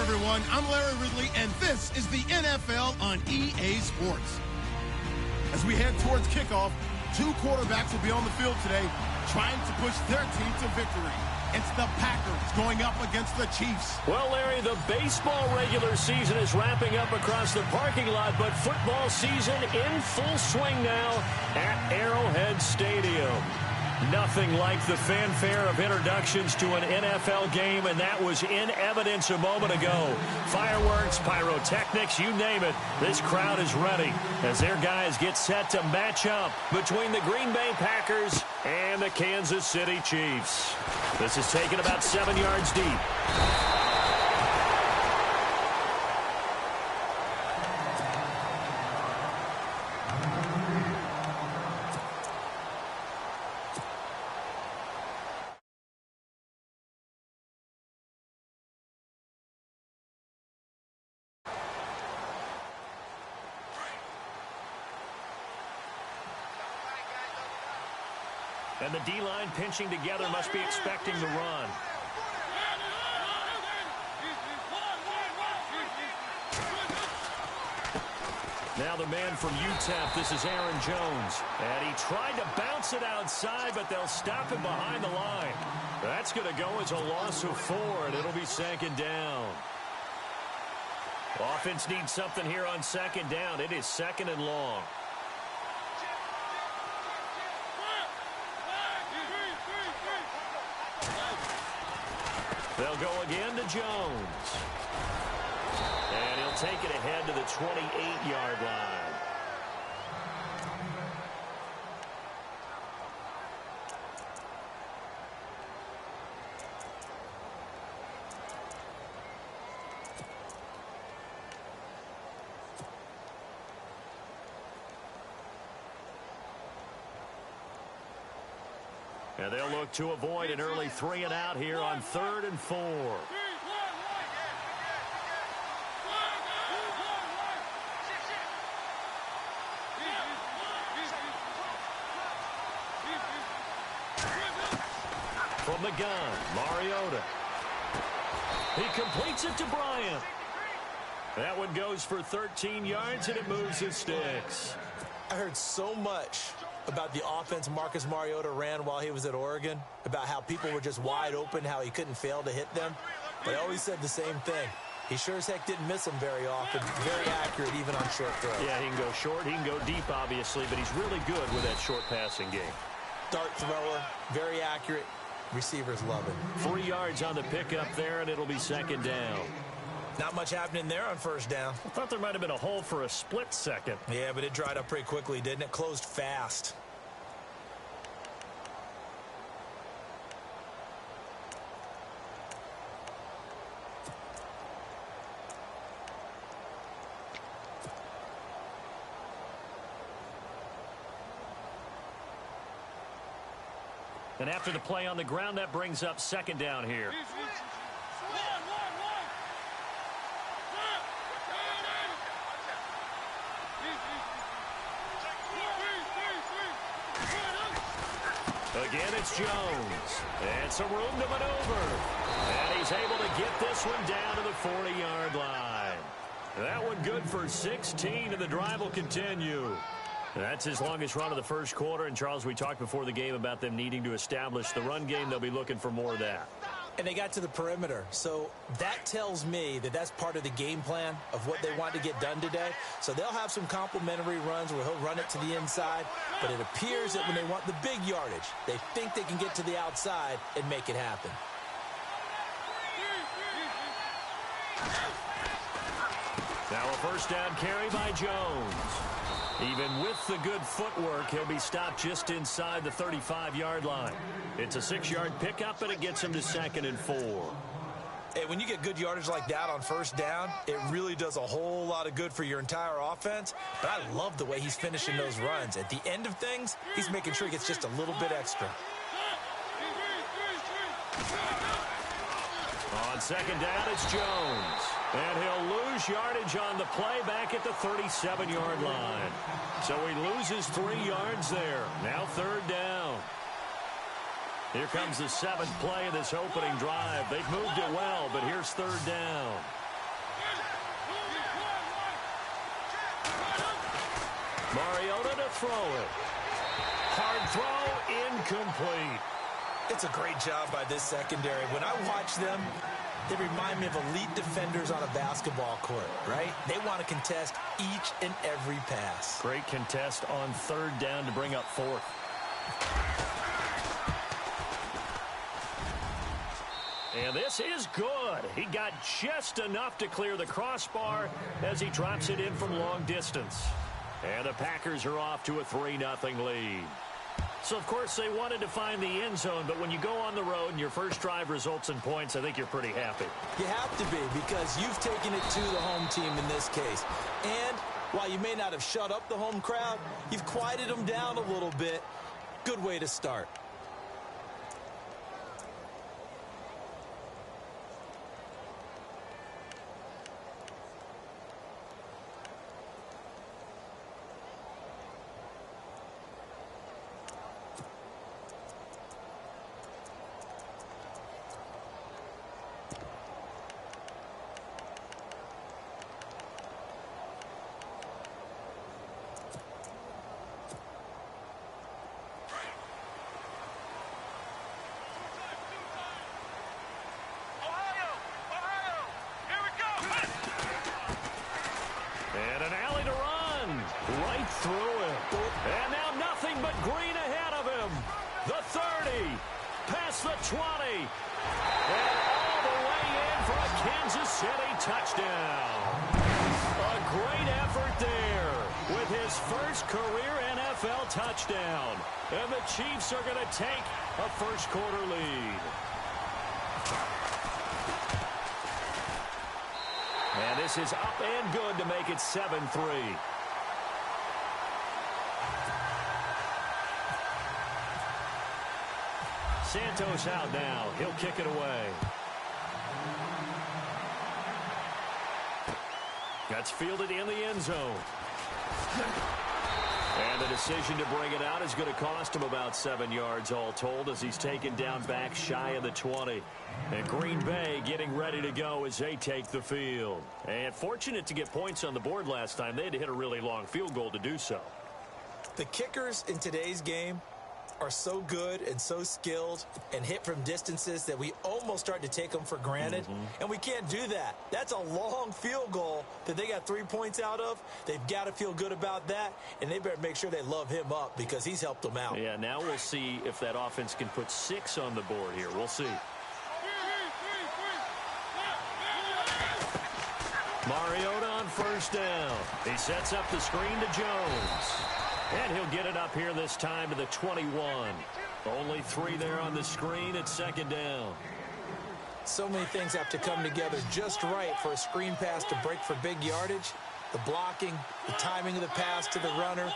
Everyone, I'm Larry Ridley, and this is the NFL on EA Sports. As we head towards kickoff, two quarterbacks will be on the field today trying to push their team to victory. It's the Packers going up against the Chiefs. Well, Larry, the baseball regular season is wrapping up across the parking lot, but football season in full swing now at Arrowhead Stadium. Nothing like the fanfare of introductions to an NFL game, and that was in evidence a moment ago. Fireworks, pyrotechnics, you name it. This crowd is ready as their guys get set to match up between the Green Bay Packers and the Kansas City Chiefs. This is taken about 7 yards deep. And the D-line pinching together must be expecting the run. Now the man from UTEP, this is Aaron Jones. And he tried to bounce it outside, but they'll stop him behind the line. That's going to go as a loss of 4, and it'll be second down. Offense needs something here on second down. It is second and long. They'll go again to Jones. And he'll take it ahead to the 28-yard line. And they'll look to avoid an early 3 and out here on 3rd and 4. From the gun, Mariota. He completes it to Bryant. That one goes for 13 yards, and it moves his sticks. I heard so much about the offense Marcus Mariota ran while he was at Oregon, about how people were just wide open, how he couldn't fail to hit them. But I always said the same thing. He sure as heck didn't miss them very often. Very accurate, even on short throws. Yeah, he can go short. He can go deep, obviously, but he's really good with that short passing game. Dart thrower, very accurate. Receivers love it. 3 yards on the pickup there, and it'll be 2nd down. Not much happening there on 1st down. I thought there might have been a hole for a split second. Yeah, but it dried up pretty quickly, didn't it? Closed fast. And after the play on the ground, that brings up 2nd down here. Again, it's Jones. And some room to maneuver. And he's able to get this one down to the 40-yard line. That one good for 16, and the drive will continue. That's his longest run of the first quarter. And, Charles, we talked before the game about them needing to establish the run game. They'll be looking for more of that. And they got to the perimeter. So that tells me that that's part of the game plan of what they want to get done today. So they'll have some complementary runs where he'll run it to the inside. But it appears that when they want the big yardage, they think they can get to the outside and make it happen. Now a 1st down carry by Jones. Even with the good footwork, he'll be stopped just inside the 35-yard line. It's a 6-yard pickup, and it gets him to 2nd and 4. Hey, when you get good yardage like that on 1st down, it really does a whole lot of good for your entire offense. But I love the way he's finishing those runs. At the end of things, he's making sure he gets just a little bit extra. On 2nd down, it's Jones. And he'll lose yardage on the play back at the 37-yard line. So he loses 3 yards there. Now 3rd down. Here comes the 7th play of this opening drive. They've moved it well, but here's 3rd down. Mariota to throw it. Hard throw, incomplete. It's a great job by this secondary. When I watch them, they remind me of elite defenders on a basketball court, right? They want to contest each and every pass. Great contest on 3rd down to bring up 4th. And this is good. He got just enough to clear the crossbar as he drops it in from long distance. And the Packers are off to a 3-0 lead. So, of course, they wanted to find the end zone, but when you go on the road and your first drive results in points, I think you're pretty happy. You have to be, because you've taken it to the home team in this case. And while you may not have shut up the home crowd, you've quieted them down a little bit. Good way to start. Through it. And now nothing but green ahead of him. The 30. Past the 20. And all the way in for a Kansas City touchdown. A great effort there with his first career NFL touchdown. And the Chiefs are going to take a first quarter lead. And this is up and good to make it 7-3. Santos out now. He'll kick it away. That's fielded in the end zone. And the decision to bring it out is going to cost him about 7 yards all told as he's taken down back shy of the 20. And Green Bay getting ready to go as they take the field. And fortunate to get points on the board last time. They had to hit a really long field goal to do so. The kickers in today's game are so good and so skilled and hit from distances that we almost start to take them for granted. And we can't do that. That's a long field goal that they got 3 points out of. They've got to feel good about that, and they better make sure they love him up because he's helped them out. Yeah, now we'll see if that offense can put 6 on the board here. We'll see. Mariota on first down. He sets up the screen to Jones. And he'll get it up here this time to the 21. Only 3 there on the screen at second down. So many things have to come together just right for a screen pass to break for big yardage. The blocking, the timing of the pass to the runner,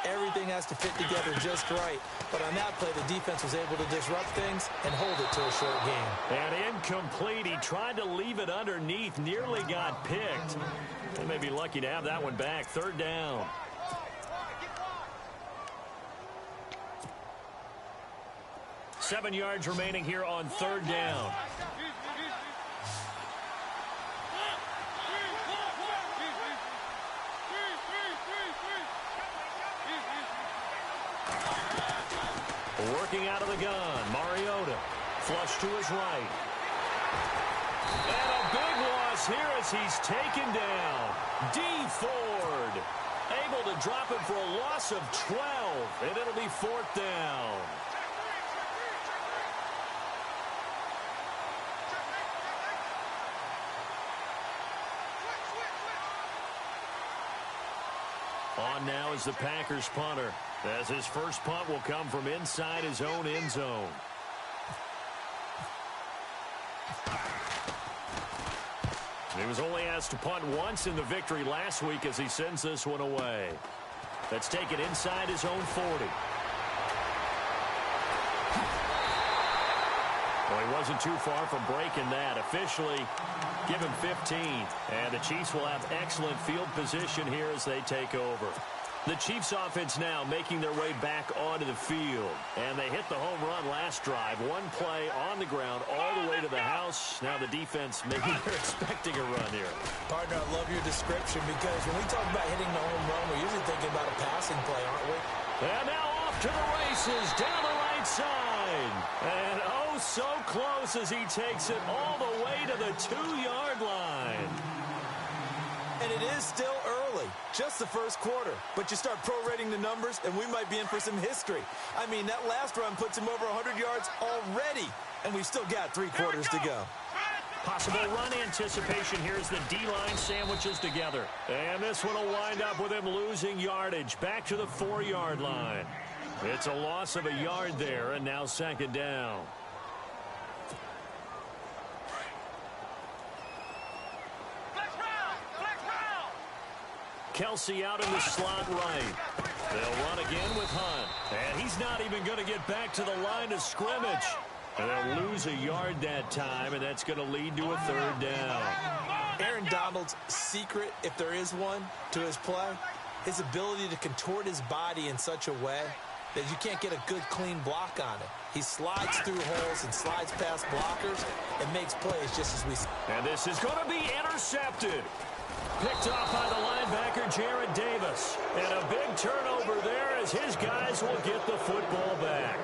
everything has to fit together just right. But on that play, the defense was able to disrupt things and hold it to a short game. And incomplete. He tried to leave it underneath, nearly got picked. They may be lucky to have that one back. Third down. Seven yards remaining here on third down. Working out of the gun, Mariota. Flush to his right. And a big loss here as he's taken down. D. Ford able to drop it for a loss of 12, and it'll be fourth down. On now is the Packers punter, as his first punt will come from inside his own end zone. He was only asked to punt once in the victory last week as he sends this one away. Let's take it inside his own 40. Well, he wasn't too far from breaking that. Officially, give him 15. And the Chiefs will have excellent field position here as they take over. The Chiefs offense now making their way back onto the field. And they hit the home run last drive. One play on the ground all the way to the house. Now the defense maybe they're expecting a run here. Partner, I love your description because when we talk about hitting the home run, we're usually thinking about a passing play, aren't we? And now off to the races down the right side. And oh, so close as he takes it all the way to the 2-yard line. And it is still early, just the first quarter. But you start prorating the numbers, and we might be in for some history. I mean, that last run puts him over 100 yards already, and we've still got 3 quarters to go. Possible run anticipation here as the D-line sandwiches together. And this one will wind up with him losing yardage back to the 4-yard line. It's a loss of a yard there, and now second down. Kelsey out in the slot right. They'll run again with Hunt. And he's not even going to get back to the line of scrimmage. And they'll lose a yard that time, and that's going to lead to a third down. Aaron Donald's secret, if there is one, to his play, his ability to contort his body in such a way that you can't get a good, clean block on it. He slides through holes and slides past blockers and makes plays just as we see. And this is going to be intercepted. Picked off by the linebacker, Jared Davis. And a big turnover there as his guys will get the football back.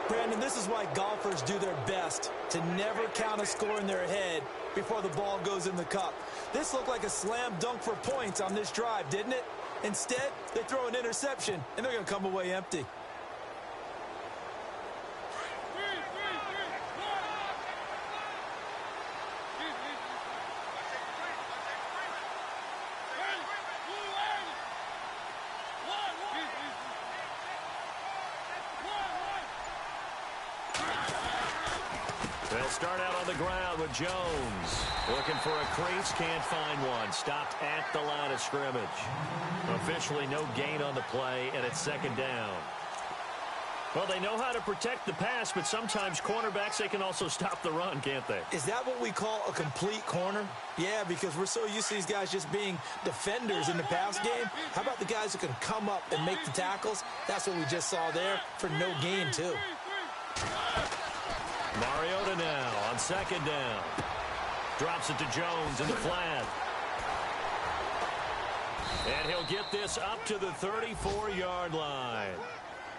Brandon, this is why golfers do their best to never count a score in their head before the ball goes in the cup. This looked like a slam dunk for points on this drive, didn't it? Instead, they throw an interception, and they're going to come away empty. They'll start out on the ground with Jones. Looking for a crease, can't find one. Stopped at the line of scrimmage. Officially no gain on the play, and it's second down. Well, they know how to protect the pass, but sometimes cornerbacks, they can also stop the run, can't they? Is that what we call a complete corner? Yeah, because we're so used to these guys just being defenders in the pass game. How about the guys who can come up and make the tackles? That's what we just saw there for no gain, too. Mariota now on second down. Drops it to Jones in the flat. And he'll get this up to the 34-yard line.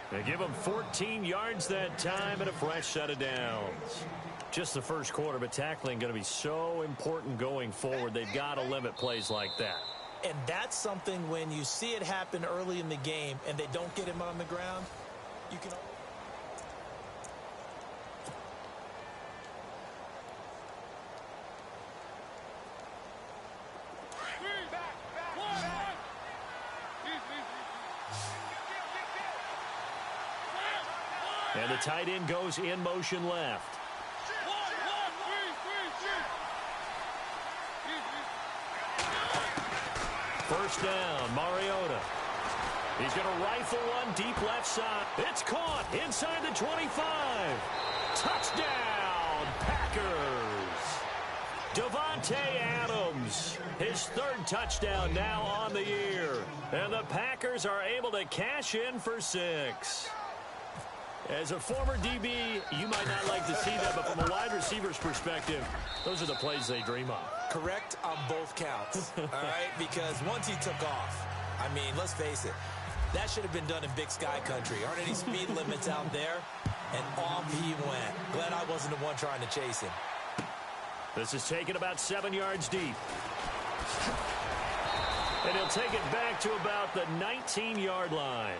They give him 14 yards that time and a fresh set of downs. Just the first quarter, but tackling going to be so important going forward. They've got to limit plays like that. And that's something when you see it happen early in the game and they don't get him on the ground, you can... And the tight end goes in motion left. First down, Mariota. He's going to rifle one deep left side. It's caught inside the 25. Touchdown, Packers. Davante Adams, his third touchdown now on the year. And the Packers are able to cash in for 6. As a former DB, you might not like to see that, but from a wide receiver's perspective, those are the plays they dream of. Correct on both counts, all right? Because once he took off, I mean, let's face it, that should have been done in Big Sky country. Aren't any speed limits out there? And off he went. Glad I wasn't the one trying to chase him. This is taken about 7 yards deep. And he'll take it back to about the 19-yard line.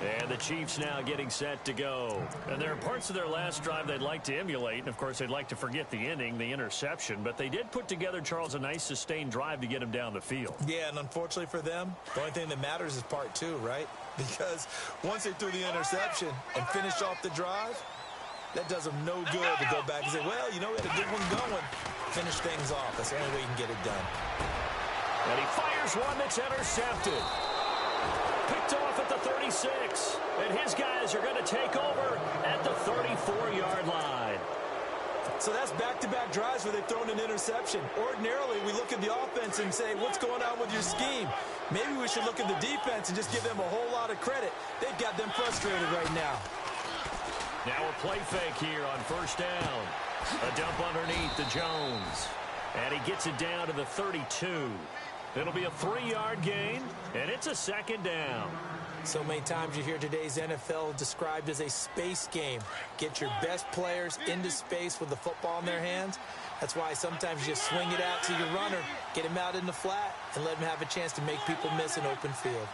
And the Chiefs now getting set to go. And there are parts of their last drive they'd like to emulate. And, of course, they'd like to forget the inning, the interception. But they did put together, Charles, a nice sustained drive to get him down the field. Yeah, and unfortunately for them, the only thing that matters is part 2, right? Because once they threw the interception and finished off the drive, that does them no good to go back and say, well, you know, we had a good one going. Finish things off. That's the only way you can get it done. And he fires one that's intercepted. Picked off at the 36. And his guys are going to take over at the 34-yard line. So that's back-to-back drives where they've thrown an interception. Ordinarily, we look at the offense and say, what's going on with your scheme? Maybe we should look at the defense and just give them a whole lot of credit. They've got them frustrated right now. Now a play fake here on first down. A dump underneath to Jones. And he gets it down to the 32. It'll be a 3-yard gain, and it's a second down. So many times you hear today's NFL described as a space game. Get your best players into space with the football in their hands. That's why sometimes you just swing it out to your runner, get him out in the flat, and let him have a chance to make people miss an open field.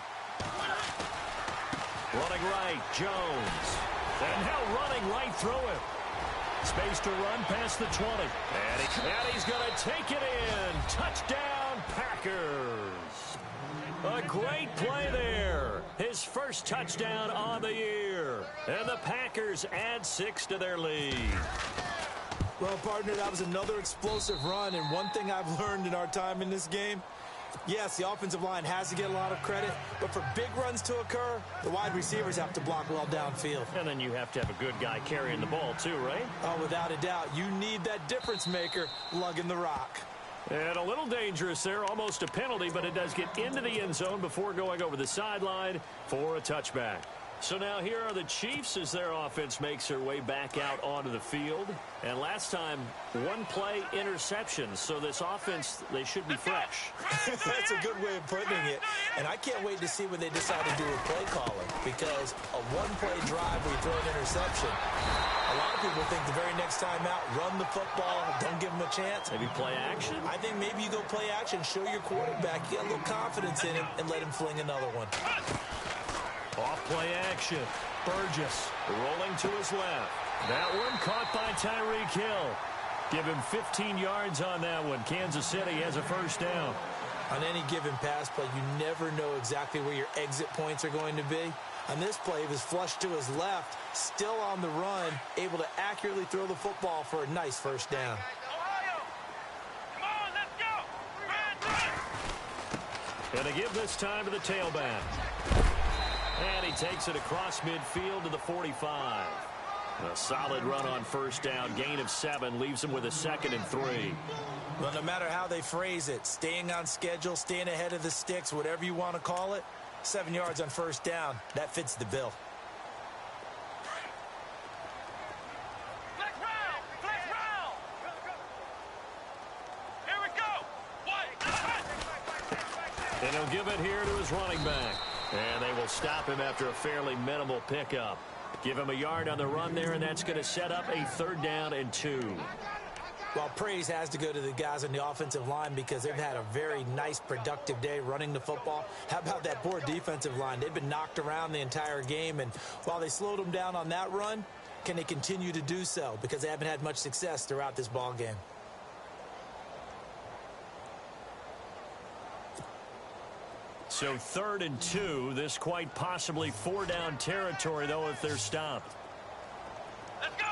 Running right, Jones. And now running right through him. Space to run past the 20. And he's going to take it in. Touchdown, Packers. A great play there. His first touchdown on the year. And the Packers add 6 to their lead. Well, partner, that was another explosive run. And one thing I've learned in our time in this game, yes, the offensive line has to get a lot of credit, but for big runs to occur, the wide receivers have to block well downfield. And then you have to have a good guy carrying the ball too, right? Oh, without a doubt. You need that difference maker lugging the rock. And a little dangerous there, almost a penalty, but it does get into the end zone before going over the sideline for a touchback. So now here are the Chiefs as their offense makes their way back out onto the field. And last time, one play interceptions. So this offense, they should be fresh. That's a good way of putting it. And I can't wait to see what they decide to do with play calling. Because a one-play drive where you throw an interception, a lot of people think the very next time out, run the football, don't give them a chance. Maybe play action? I think maybe you go play action, show your quarterback, get a little confidence in him, and let him fling another one. Off play action. Burgess rolling to his left. That one caught by Tyreek Hill. Give him 15 yards on that one. Kansas City has a first down. On any given pass play, you never know exactly where your exit points are going to be. On this play, he was flushed to his left, still on the run, able to accurately throw the football for a nice first down. And they give this time to the tailback. And he takes it across midfield to the 45. A solid run on first down. Gain of 7 leaves him with a 2nd and 3. Well, no matter how they phrase it, staying on schedule, staying ahead of the sticks, whatever you want to call it, 7 yards on first down, that fits the bill. And he'll give it here to his running back. And they will stop him after a fairly minimal pickup. Give him a yard on the run there, and that's going to set up a 3rd down and 2. Well, praise has to go to the guys on the offensive line because they've had a very nice, productive day running the football. How about that poor defensive line? They've been knocked around the entire game, and while they slowed them down on that run, can they continue to do so? Because they haven't had much success throughout this ball game. So 3rd and 2. This quite possibly 4-down territory, though, if they're stopped. Let's go!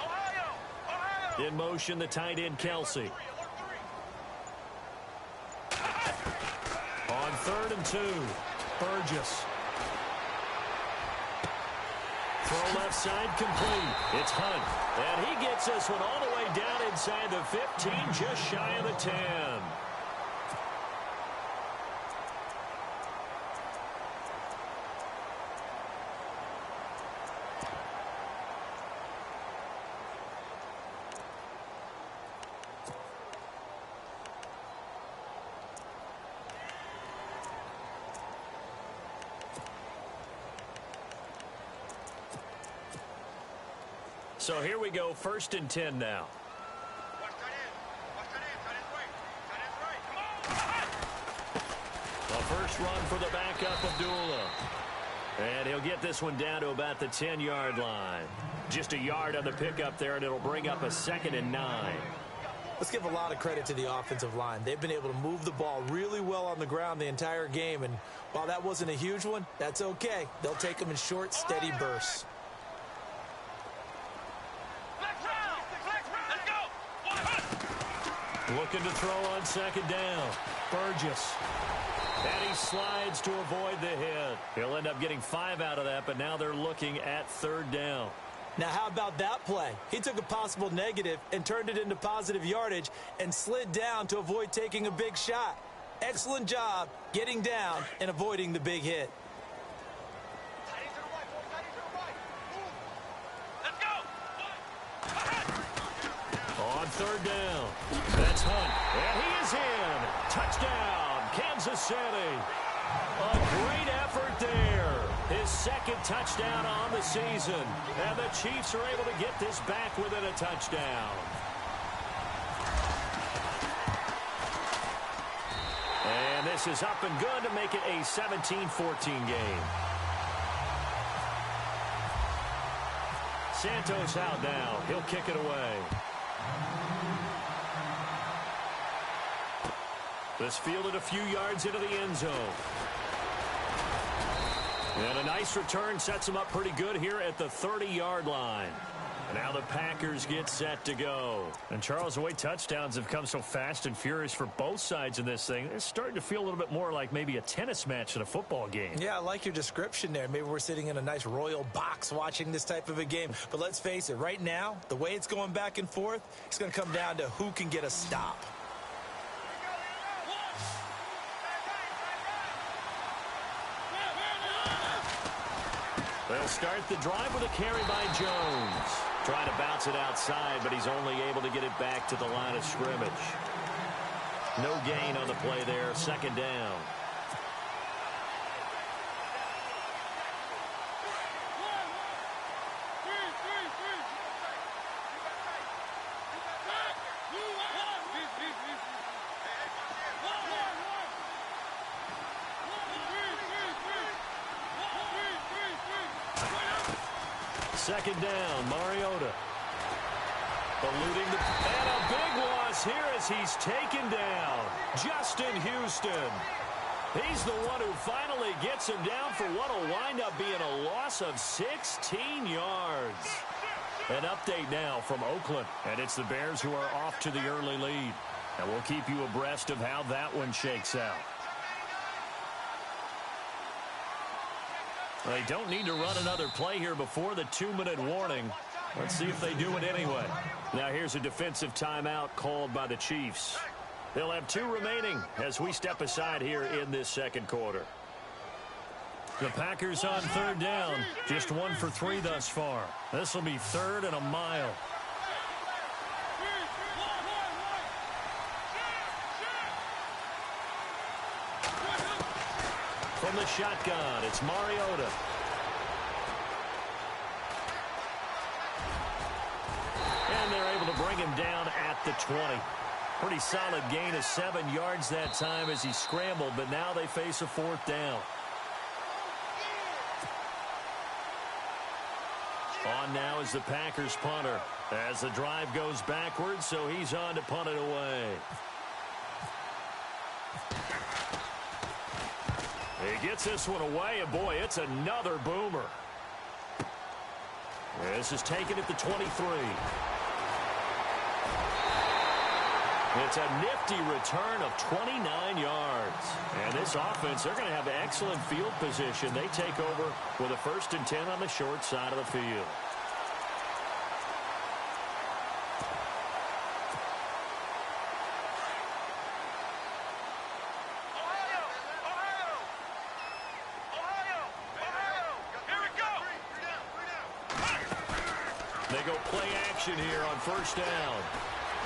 Ohio! In motion, the tight end, Kelsey. On 3rd and 2, Burgess. Throw left side complete. It's Hunt. And he gets this one all the way down inside the 15, just shy of the 10. So here we go, 1st and 10 now. The first run for the backup, Abdullah. And he'll get this one down to about the 10-yard line. Just a yard on the pickup there, and it'll bring up a 2nd and 9. Let's give a lot of credit to the offensive line. They've been able to move the ball really well on the ground the entire game, and while that wasn't a huge one, that's okay. They'll take them in short, steady bursts. Looking to throw on 2nd down. Burgess. And he slides to avoid the hit. He'll end up getting 5 out of that, but now they're looking at 3rd down. Now, how about that play? He took a possible negative and turned it into positive yardage and slid down to avoid taking a big shot. Excellent job getting down and avoiding the big hit. On 3rd down, that's Hunt, and he is in. Touchdown, Kansas City. A great effort there. His 2nd touchdown on the season, and the Chiefs are able to get this back within a touchdown. And this is up and good to make it a 17-14 game. Santos out now. He'll kick it away. This fielded a few yards into the end zone. And a nice return sets him up pretty good here at the 30-yard line. Now the Packers get set to go. And Charles, the way touchdowns have come so fast and furious for both sides in this thing, it's starting to feel a little bit more like maybe a tennis match than a football game. Yeah, I like your description there. Maybe we're sitting in a nice royal box watching this type of a game. But let's face it, right now, the way it's going back and forth, it's going to come down to who can get a stop. They'll start the drive with a carry by Jones. Trying to bounce it outside, but he's only able to get it back to the line of scrimmage. No gain on the play there. 2nd down. Second down, Mariota. Eluding the... And a big loss here as he's taken down. Justin Houston. He's the one who finally gets him down for what will wind up being a loss of 16 yards. An update now from Oakland. And it's the Bears who are off to the early lead. And we'll keep you abreast of how that one shakes out. They don't need to run another play here before the 2-minute warning. Let's see if they do it anyway. Now here's a defensive timeout called by the Chiefs. They'll have 2 remaining as we step aside here in this second quarter. The Packers on 3rd down. Just 1 for 3 thus far. This will be 3rd and a mile. From the shotgun, it's Mariota. And they're able to bring him down at the 20. Pretty solid gain of 7 yards that time as he scrambled, but now they face a 4th down. On now is the Packers punter as the drive goes backwards, so he's on to punt it away. He gets this one away, and boy, it's another boomer. This is taken at the 23. It's a nifty return of 29 yards. And this offense, they're going to have excellent field position. They take over with a 1st and 10 on the short side of the field. They go play action here on 1st down.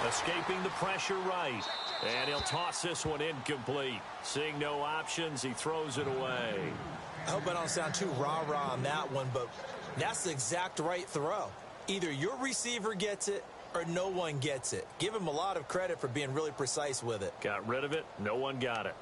Escaping the pressure right. And he'll toss this one incomplete. Seeing no options, he throws it away. I hope I don't sound too rah-rah on that one, but that's the exact right throw. Either your receiver gets it or no one gets it. Give him a lot of credit for being really precise with it. Got rid of it. No one got it.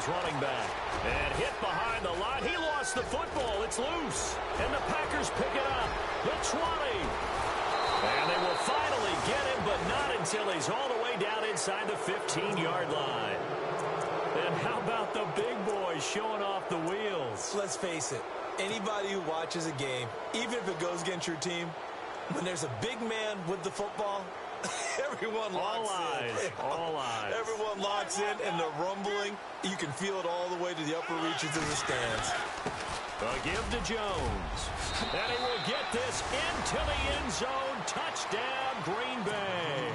Running back and hit behind the line. He lost the football. It's loose, and the Packers pick it up. The 20, and they will finally get him, but not until he's all the way down inside the 15-yard line. And how about the big boys showing off the wheels? Let's face it, anybody who watches a game, even if it goes against your team, when there's a big man with the football, everyone locks in. All eyes. Everyone locks in, and the rumbling, you can feel it all the way to the upper reaches of the stands. A give to Jones. And he will get this into the end zone. Touchdown, Green Bay.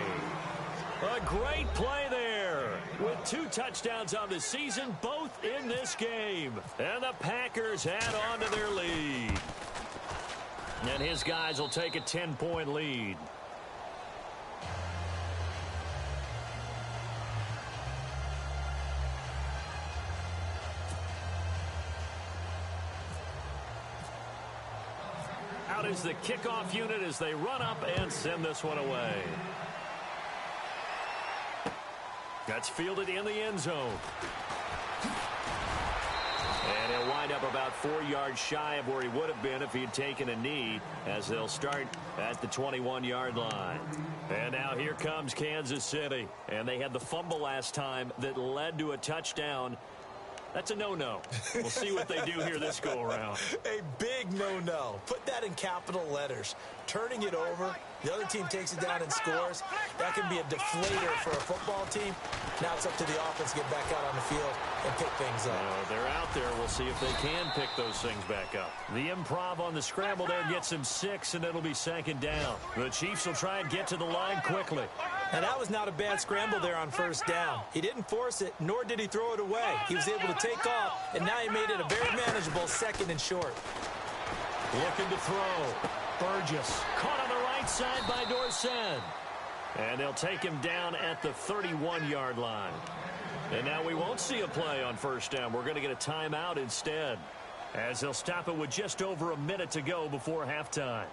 A great play there. With 2 touchdowns on the season, both in this game. And the Packers add on to their lead. And his guys will take a 10-point lead. Out is the kickoff unit as they run up and send this one away. That's fielded in the end zone. And he'll wind up about 4 yards shy of where he would have been if he had taken a knee, as they'll start at the 21-yard line. And now here comes Kansas City. And they had the fumble last time that led to a touchdown. That's a no-no. We'll see what they do here this go-around. A big no-no. Put that in capital letters. Turning it over, the other team takes it down and scores. That can be a deflator for a football team. Now it's up to the offense to get back out on the field and pick things up. They're out there. We'll see if they can pick those things back up. The improv on the scramble there gets him 6, and it'll be 2nd down. The Chiefs will try and get to the line quickly. And that was not a bad scramble there on 1st down. He didn't force it, nor did he throw it away. He was able to take off, and now he made it a very manageable 2nd and short. Looking to throw. Burgess caught on the right side by Dorsett. And they'll take him down at the 31-yard line. And now we won't see a play on 1st down. We're going to get a timeout instead, as they'll stop it with just over a minute to go before halftime.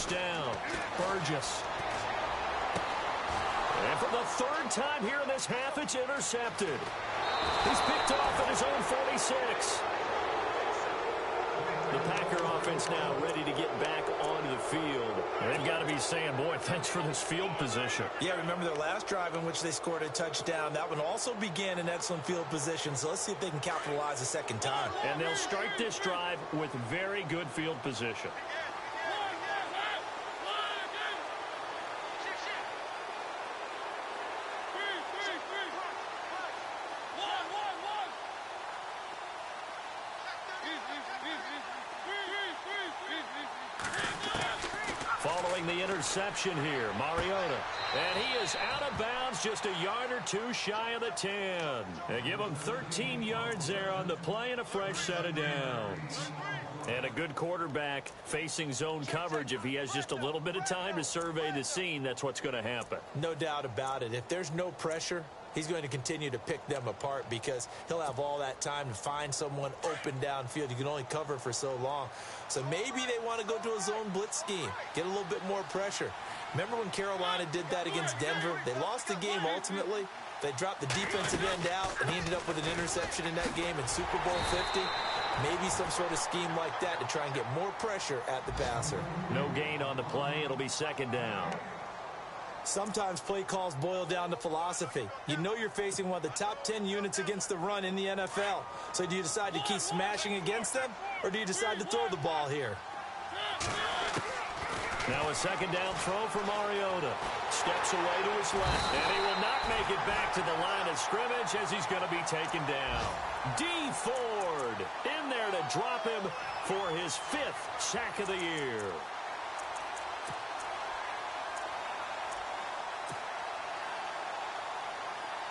Down. Burgess. And for the 3rd time here in this half, it's intercepted. He's picked off at his own 46. The Packer offense now ready to get back onto the field. They've got to be saying, boy, thanks for this field position. Yeah, remember their last drive in which they scored a touchdown. That one also began in excellent field position, so let's see if they can capitalize a second time. And they'll start this drive with very good field position. Following the interception here, Mariota. And he is out of bounds just a yard or two shy of the 10. They give him 13 yards there on the play and a fresh set of downs. And a good quarterback facing zone coverage. If he has just a little bit of time to survey the scene, that's what's going to happen. No doubt about it. If there's no pressure, he's going to continue to pick them apart because he'll have all that time to find someone open downfield. You can only cover for so long. So maybe they want to go to a zone blitz scheme, get a little bit more pressure. Remember when Carolina did that against Denver? They lost the game ultimately. They dropped the defensive end out, and he ended up with an interception in that game in Super Bowl 50. Maybe some sort of scheme like that to try and get more pressure at the passer. No gain on the play. It'll be second down. Sometimes play calls boil down to philosophy. You know you're facing one of the top 10 units against the run in the NFL. So do you decide to keep smashing against them, or do you decide to throw the ball here? Now a second down throw for Mariota. Steps away to his left, and he will not make it back to the line of scrimmage as he's going to be taken down. D. Ford in there to drop him for his 5th sack of the year.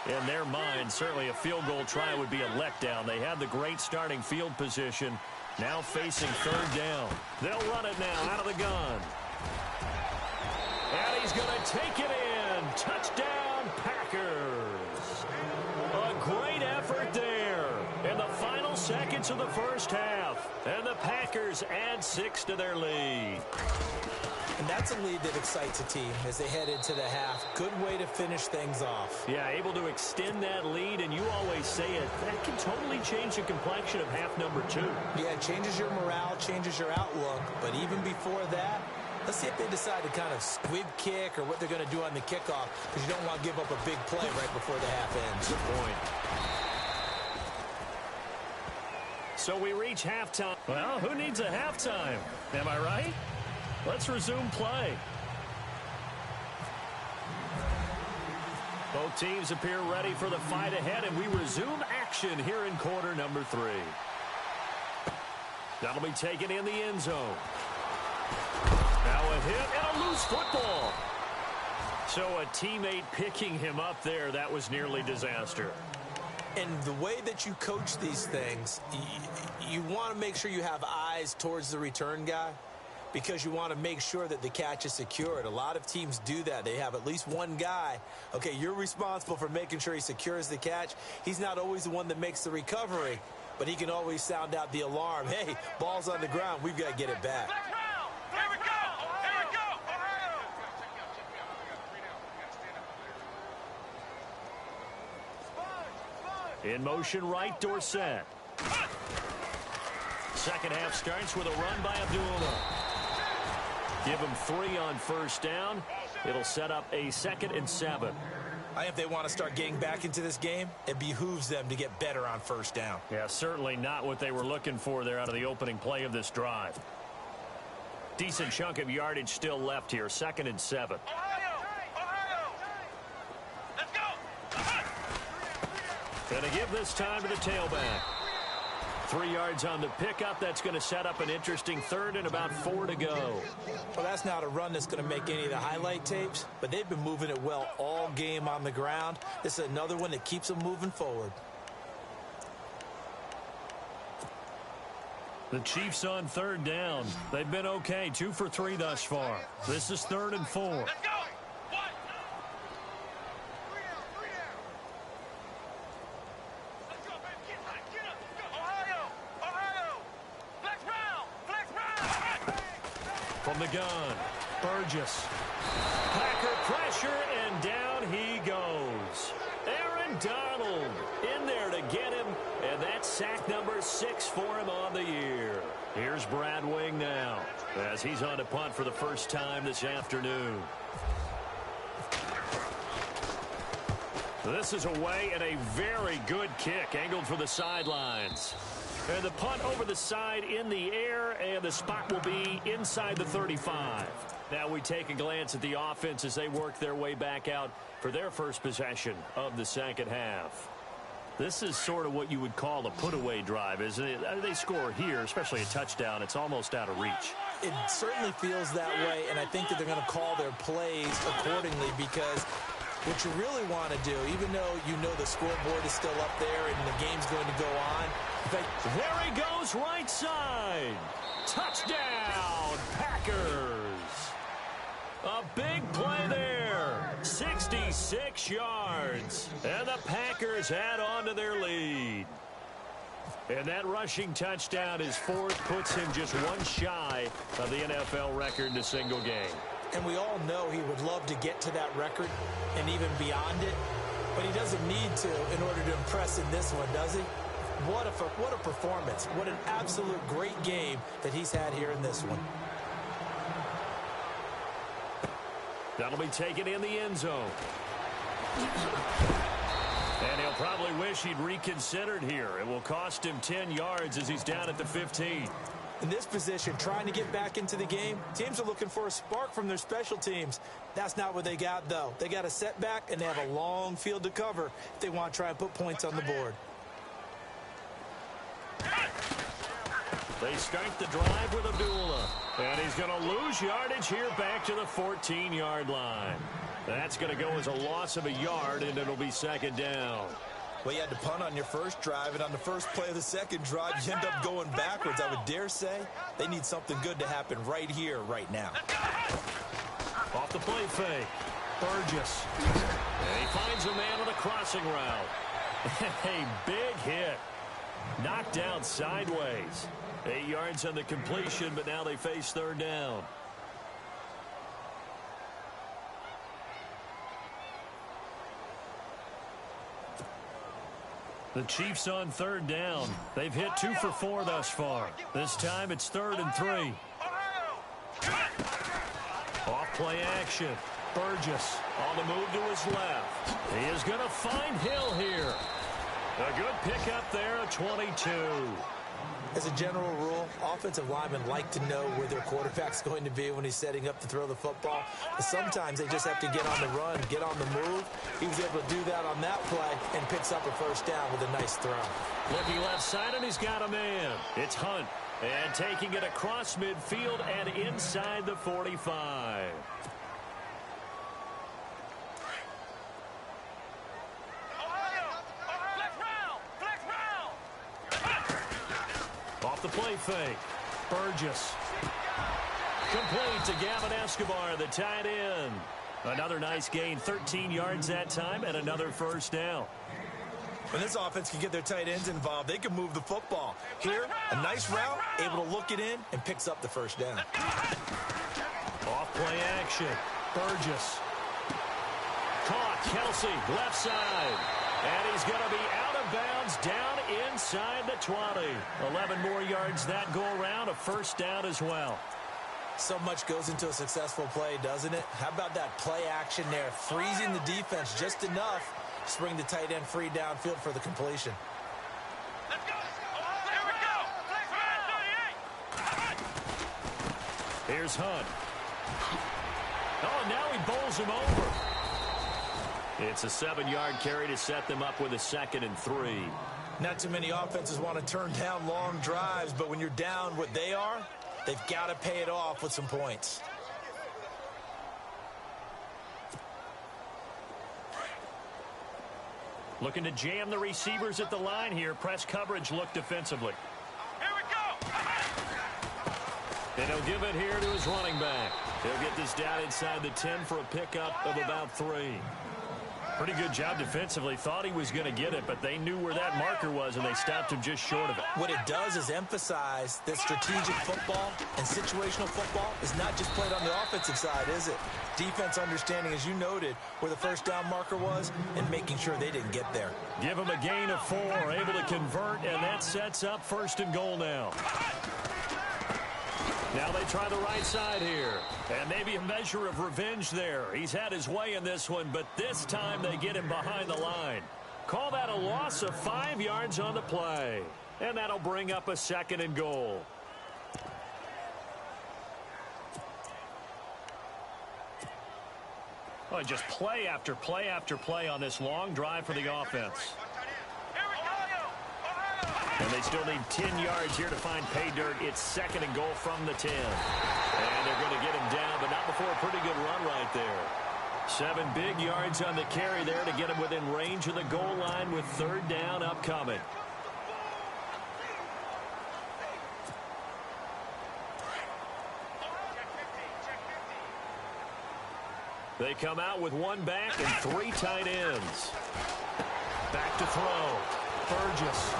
In their mind, certainly a field goal try would be a letdown. They had the great starting field position. Now facing third down. They'll run it now out of the gun. And he's going to take it in. Touchdown, Packers. A great effort there in the final seconds of the first half. And the Packers add 6 to their lead. And that's a lead that excites a team as they head into the half. Good way to finish things off. Yeah, able to extend that lead, and you always say it, that can totally change the complexion of half number 2. Yeah, it changes your morale, changes your outlook. But even before that, let's see if they decide to kind of squib kick or what they're going to do on the kickoff, because you don't want to give up a big play right before the half ends. Good point. So we reach halftime. Well, who needs a halftime? Am I right? Let's resume play. Both teams appear ready for the fight ahead, and we resume action here in quarter number 3. That'll be taken in the end zone. Now a hit and a loose football. So a teammate picking him up there, that was nearly disaster. And the way that you coach these things, you want to make sure you have eyes towards the return guy, because you want to make sure that the catch is secured. A lot of teams do that. They have at least one guy. Okay, you're responsible for making sure he secures the catch. He's not always the one that makes the recovery, but he can always sound out the alarm. Hey, ball's on the ground. We've got to get it back. Here we go! Here we go! In motion right, Dorsett. Second half starts with a run by Abdullah. Give him 3 on first down. It'll set up a 2nd and 7. I think if they want to start getting back into this game, it behooves them to get better on first down. Yeah, certainly not what they were looking for there out of the opening play of this drive. Decent chunk of yardage still left here. 2nd and 7. Ohio! Let's go! Gonna give this time to the tailback. 3 yards on the pickup. That's going to set up an interesting 3rd and about 4 to go. Well, that's not a run that's going to make any of the highlight tapes, but they've been moving it well all game on the ground. This is another one that keeps them moving forward. The Chiefs on 3rd down. They've been okay. 2 for 3 thus far. This is 3rd and 4. Let's go! From the gun, Burgess. Packer pressure, and down he goes. Aaron Donald in there to get him, and that's sack number 6 for him on the year. Here's Brad Wing now as he's on to punt for the first time this afternoon. This is away and a very good kick angled for the sidelines. And the punt over the side in the air, and the spot will be inside the 35. Now we take a glance at the offense as they work their way back out for their first possession of the second half. This is sort of what you would call a put-away drive, isn't it? They score here, especially a touchdown. It's almost out of reach. It certainly feels that way, and I think that they're going to call their plays accordingly, because what you really want to do, even though you know the scoreboard is still up there and the game's going to go on. There he goes, right side. Touchdown, Packers. A big play there. 66 yards. And the Packers add on to their lead. And that rushing touchdown, his fourth, puts him just one shy of the NFL record in a single game. And we all know he would love to get to that record and even beyond it. But he doesn't need to in order to impress in this one, does he? What a performance. What an absolute great game that he's had here in this one. That'll be taken in the end zone. And he'll probably wish he'd reconsidered here. It will cost him 10 yards as he's down at the 15. In this position, trying to get back into the game, teams are looking for a spark from their special teams. That's not what they got, though. They got a setback, and they have a long field to cover if they want to try and put points on the board. They start the drive with Abdullah. And he's going to lose yardage here back to the 14-yard line. That's going to go as a loss of a yard, and it'll be second down. Well, you had to punt on your first drive, and on the first play of the second drive, you end up going backwards. I would dare say they need something good to happen right here, right now. Off the play fake. Burgess. And he finds a man on the crossing route. A big hit. Knocked down sideways. 8 yards on the completion, but now they face third down. The Chiefs on third down. They've hit 2 for 4 thus far. This time it's 3rd and 3. Off play action. Burgess on the move to his left. He is going to find Hill here. A good pickup there, a 22. As a general rule, offensive linemen like to know where their quarterback's going to be when he's setting up to throw the football. But sometimes they just have to get on the run, get on the move. He was able to do that on that play and picks up a first down with a nice throw. Looking left side, and he's got a man. It's Hunt. And taking it across midfield and inside the 45. Off the play fake. Burgess. Complete to Gavin Escobar, the tight end. Another nice gain, 13 yards that time, and another first down. When this offense can get their tight ends involved, they can move the football. Here, a nice route, able to look it in, and picks up the first down. Off play action. Burgess. Caught. Kelsey, left side. And he's going to be out of bounds down inside the 20. 11 more yards that go around, a first down as well. So much goes into a successful play, doesn't it? How about that play action there? Freezing the defense just enough to bring the tight end free downfield for the completion. Let's go. Here we go. Here's Hunt. Oh, now he bowls him over. It's a 7-yard carry to set them up with a 2nd and 3. Not too many offenses want to turn down long drives, but when you're down what they are, they've got to pay it off with some points. Looking to jam the receivers at the line here. Press coverage look defensively. Here we go. And he'll give it here to his running back. He'll get this down inside the 10 for a pickup of about 3. Pretty good job defensively. Thought he was going to get it, but they knew where that marker was, and they stopped him just short of it. What it does is emphasize that strategic football and situational football is not just played on the offensive side, is it? Defense understanding, as you noted, where the first down marker was and making sure they didn't get there. Give him a gain of 4, able to convert, and that sets up 1st and goal now. Now they try the right side here. And maybe a measure of revenge there. He's had his way in this one, but this time they get him behind the line. Call that a loss of 5 yards on the play. And that'll bring up a 2nd and goal. Oh, just play after play after play on this long drive for the offense. And they still need 10 yards here to find pay dirt. It's 2nd and goal from the 10. And they're going to get him down, but not before a pretty good run right there. 7 big yards on the carry there to get him within range of the goal line with 3rd down upcoming. They come out with 1 back and 3 tight ends. Back to throw. Burgess.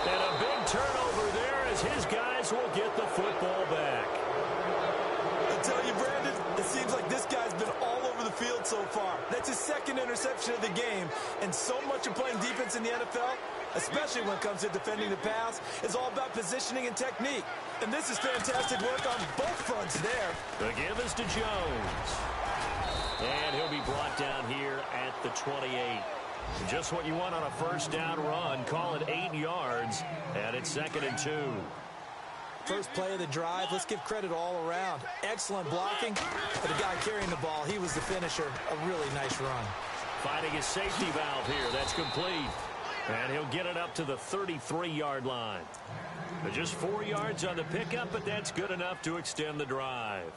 And a big turnover there as his guys will get the football back. I tell you, Brandon, it seems like this guy's been all over the field so far. That's his 2nd interception of the game. And so much of playing defense in the NFL, especially when it comes to defending the pass, is all about positioning and technique. And this is fantastic work on both fronts there. The give is to Jones. And he'll be brought down here at the 28. Just what you want on a 1st down run. Call it 8 yards, and it's 2nd and 2. First play of the drive, let's give credit all around. Excellent blocking, but the guy carrying the ball, he was the finisher. A really nice run. Finding his safety valve here. That's complete. And he'll get it up to the 33-yard line. Just 4 yards on the pickup, but that's good enough to extend the drive.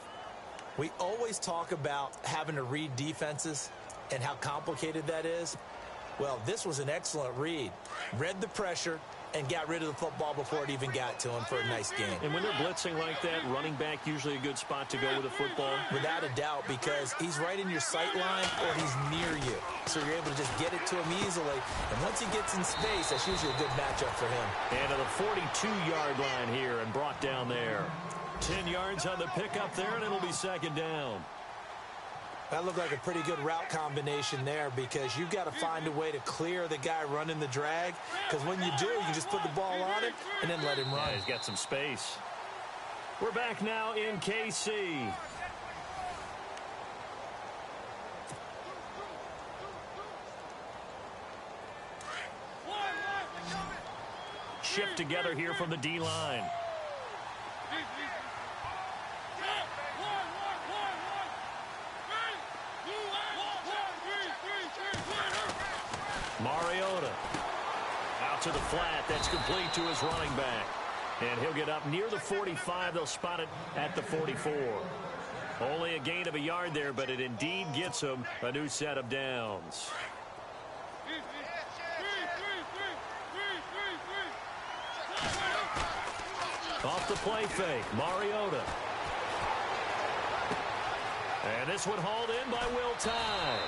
We always talk about having to read defenses and how complicated that is. Well, this was an excellent read. Read the pressure and got rid of the football before it even got to him for a nice game. And when they're blitzing like that, running back usually a good spot to go with the football? Without a doubt, because he's right in your sight line or he's near you. So you're able to just get it to him easily. And once he gets in space, that's usually a good matchup for him. And to the 42-yard line here and brought down there. 10 yards on the pickup there, and it'll be 2nd down. That looked like a pretty good route combination there because you've got to find a way to clear the guy running the drag. Because when you do, you can just put the ball on him and then let him run. Yeah, he's got some space. We're back now in KC. Shift together here from the D-line. Mariota out to the flat. That's complete to his running back. And he'll get up near the 45. They'll spot it at the 44. Only a gain of a yard there, but it indeed gets him a new set of downs. Off the play fake, Mariota. And this one hauled in by Will Tye.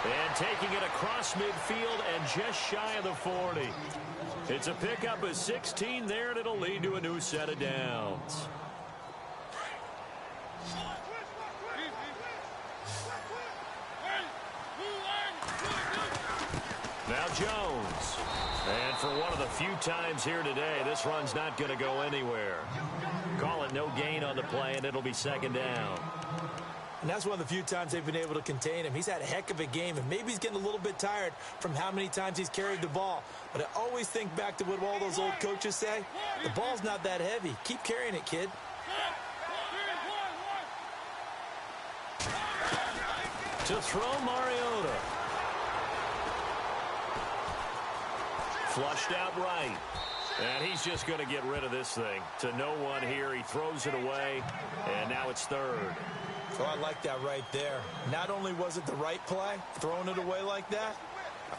And taking it across midfield and just shy of the 40. It's a pickup of 16 there, and it'll lead to a new set of downs. Now Jones. And for one of the few times here today, this run's not going to go anywhere. Call it no gain on the play, and it'll be 2nd down. And that's one of the few times they've been able to contain him. He's had a heck of a game, and maybe he's getting a little bit tired from how many times he's carried the ball. But I always think back to what all those old coaches say. The ball's not that heavy. Keep carrying it, kid. To throw Mariota. Flushed out right. And he's just going to get rid of this thing. To no one here. He throws it away, and now it's 3rd. Oh, I like that right there. Not only was it the right play, throwing it away like that,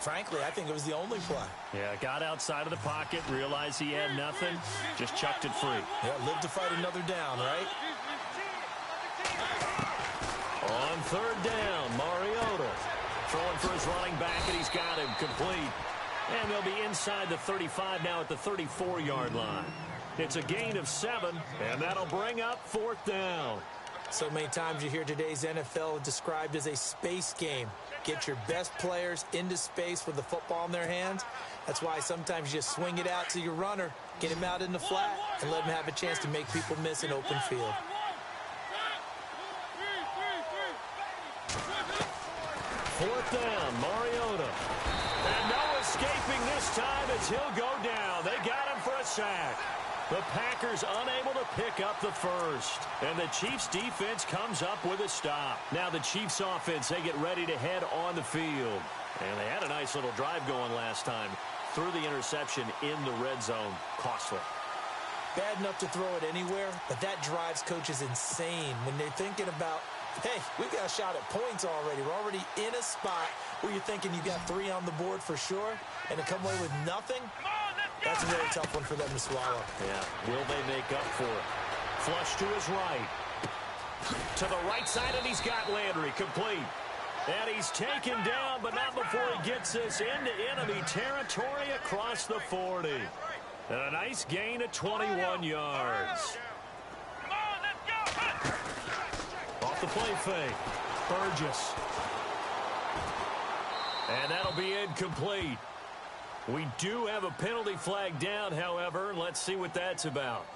frankly, I think it was the only play. Yeah, got outside of the pocket, realized he had nothing, just chucked it free. Yeah, live to fight another down, right? On 3rd down, Mariota throwing for his running back, and he's got him complete. And they'll be inside the 35 now at the 34-yard line. It's a gain of 7, and that'll bring up 4th down. So many times you hear today's NFL described as a space game. Get your best players into space with the football in their hands. That's why sometimes you just swing it out to your runner, get him out in the flat, and let him have a chance to make people miss an open field. Fourth down, Mariota. And no escaping this time as he'll go down. They got him for a sack. The Packers unable to pick up the first. And the Chiefs defense comes up with a stop. Now the Chiefs offense, they get ready to head on the field. And they had a nice little drive going last time. Threw the interception in the red zone. Costly. Bad enough to throw it anywhere, but that drives coaches insane when they're thinking about, hey, we've got a shot at points already. We're already in a spot where you're thinking you got 3 on the board for sure, and to come away with nothing, that's a very tough one for them to swallow. Yeah, will they make up for it? Flush to his right. To the right side, and he's got Landry complete. And he's taken down, but not before he gets this into enemy territory across the 40. And a nice gain of 21 yards. Off the play fake. Burgess. And that'll be incomplete. We do have a penalty flag down, however. Let's see what that's about.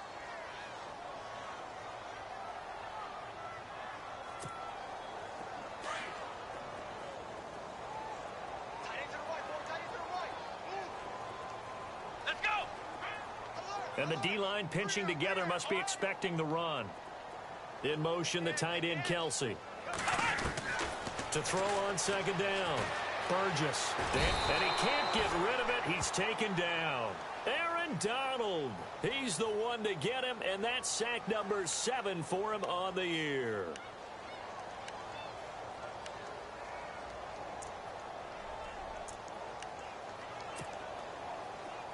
And the D-line pinching together, must be expecting the run. In motion, the tight end, Kelsey. To throw on second down. Burgess. And he can't get rid of it. He's taken down. Aaron Donald. He's the one to get him, and that's sack number 7 for him on the year.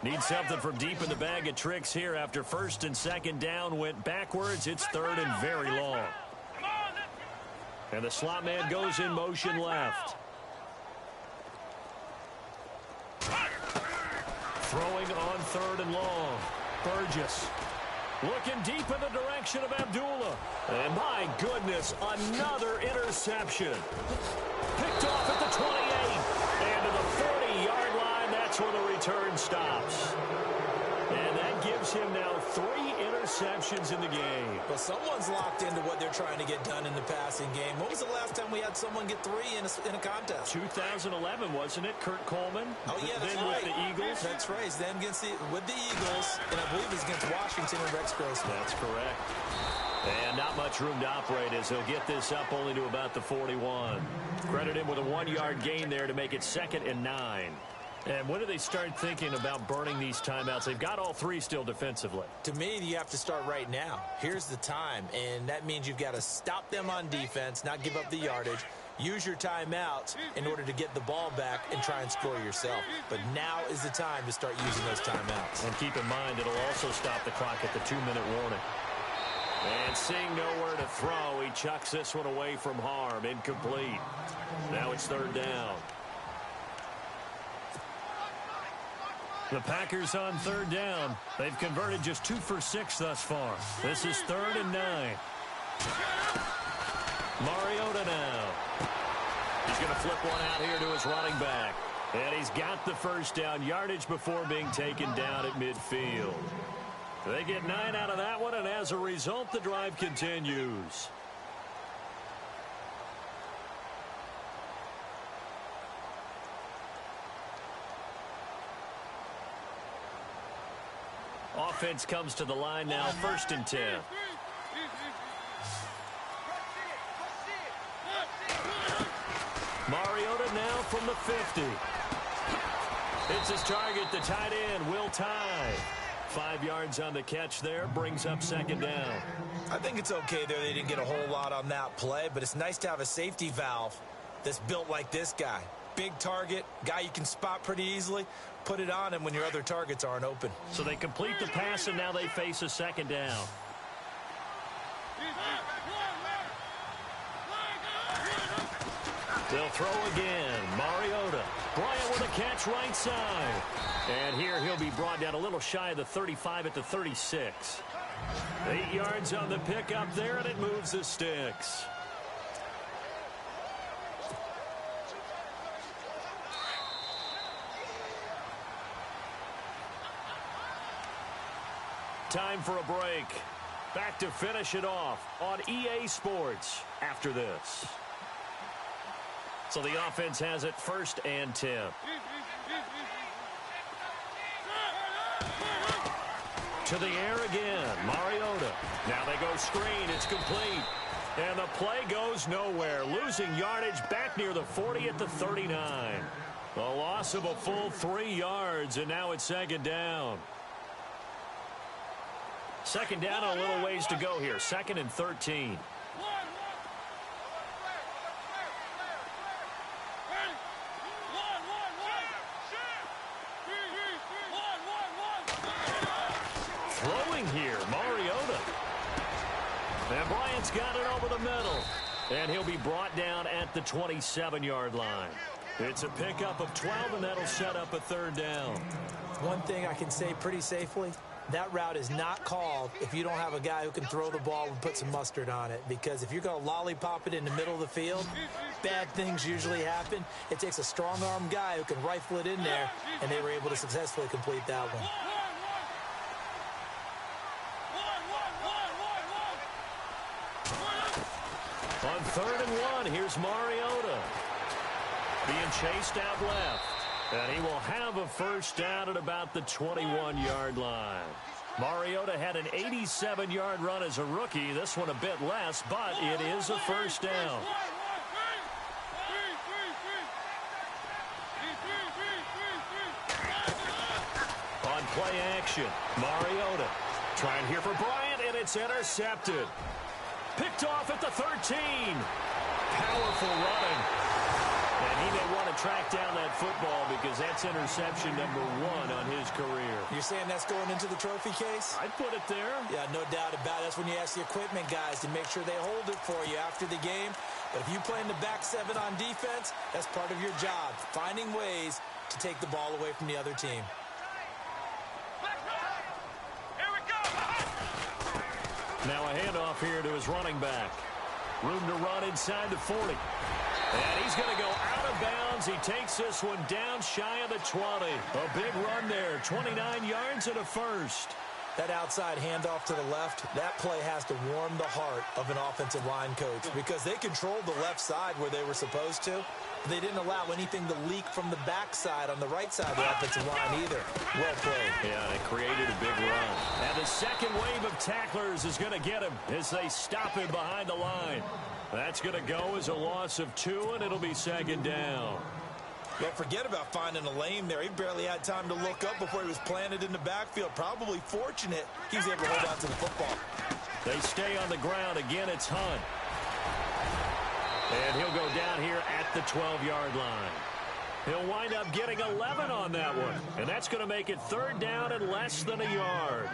Need something from deep in the bag of tricks here after first and second down went backwards. It's third and very long. And the slot man goes in motion left. Throwing on third and long. Burgess looking deep in the direction of Abdullah. And my goodness, another interception. Picked off at the 28. And to the 40-yard line, that's where the return stops. And that gives him now 3 interceptions in the game. Well, someone's locked into what they're trying to get done in the passing game. When was the last time we had someone get 3 in a contest? 2011, wasn't it? Kurt Coleman. Oh, yeah, that's then right. with the Eagles. That's right. Then with the Eagles, and I believe it's against Washington and Rex Grossman. That's correct. And not much room to operate as he'll get this up only to about the 41. Credit him with a 1-yard gain there to make it 2nd and 9. And when do they start thinking about burning these timeouts? They've got all 3 still defensively. To me, you have to start right now. Here's the time, and that means you've got to stop them on defense, not give up the yardage, use your timeouts in order to get the ball back and try and score yourself. But now is the time to start using those timeouts. And keep in mind, it'll also stop the clock at the 2-minute warning. And seeing nowhere to throw, he chucks this one away from harm. Incomplete. Now it's third down. The Packers on third down. They've converted just 2 for 6 thus far. This is 3rd and 9. Mariota now. He's going to flip one out here to his running back. And he's got the first down yardage before being taken down at midfield. They get 9 out of that one, and as a result, the drive continues. Offense comes to the line now, 1st and 10. Mariota now from the 50. It's his target, the tight end, Will Tye. 5 yards on the catch there, brings up 2nd down. I think it's okay there. They didn't get a whole lot on that play, but it's nice to have a safety valve that's built like this guy. Big target, guy you can spot pretty easily. Put it on him when your other targets aren't open. So they complete the pass, and now they face a 2nd down. They'll throw again. Mariota. Bryant with a catch right side. And here he'll be brought down a little shy of the 35 at the 36. 8 yards on the pickup there, and it moves the sticks. Time for a break. Back to finish it off on EA Sports after this. So the offense has it 1st and 10. To the air again, Mariota. Now they go screen, it's complete. And the play goes nowhere, losing yardage back near the 40 at the 39. A loss of a full 3 yards, and now it's 2nd down. 2nd down, a little ways to go here. 2nd and 13. Throwing here, Mariota. And Bryant's got it over the middle. And he'll be brought down at the 27-yard line. It's a pickup of 12, and that'll set up a 3rd down. One thing I can say pretty safely, that route is not called if you don't have a guy who can throw the ball and put some mustard on it. Because if you're going to lollipop it in the middle of the field, bad things usually happen. It takes a strong-arm guy who can rifle it in there, and they were able to successfully complete that one. On 3rd and 1, here's Mariota. Being chased out left. And he will have a 1st down at about the 21-yard line. Mariota had an 87-yard run as a rookie. This one a bit less, but it is a 1st down. On play action, Mariota trying here for Bryant, and it's intercepted. Picked off at the 13. Powerful running. And he may want to track down that football because that's interception number 1 on his career. You're saying that's going into the trophy case? I'd put it there. Yeah, no doubt about it. That's when you ask the equipment guys to make sure they hold it for you after the game. But if you play in the back 7 on defense, that's part of your job, finding ways to take the ball away from the other team. Here we go. Now a handoff here to his running back. Room to run inside the 40. And he's going to go out of bounds. He takes this one down shy of the 20. A big run there, 29 yards and a 1st. That outside handoff to the left, that play has to warm the heart of an offensive line coach because they controlled the left side where they were supposed to. But they didn't allow anything to leak from the backside on the right side of the offensive line either. Well played. Yeah, it created a big run. And the second wave of tacklers is going to get him as they stop him behind the line. That's going to go as a loss of 2, and it'll be 2nd down. Don't forget about finding a lane there. He barely had time to look up before he was planted in the backfield. Probably fortunate he was able to hold on to the football. They stay on the ground. Again, it's Hunt. And he'll go down here at the 12-yard line. He'll wind up getting 11 on that one. And that's going to make it 3rd down and less than a yard.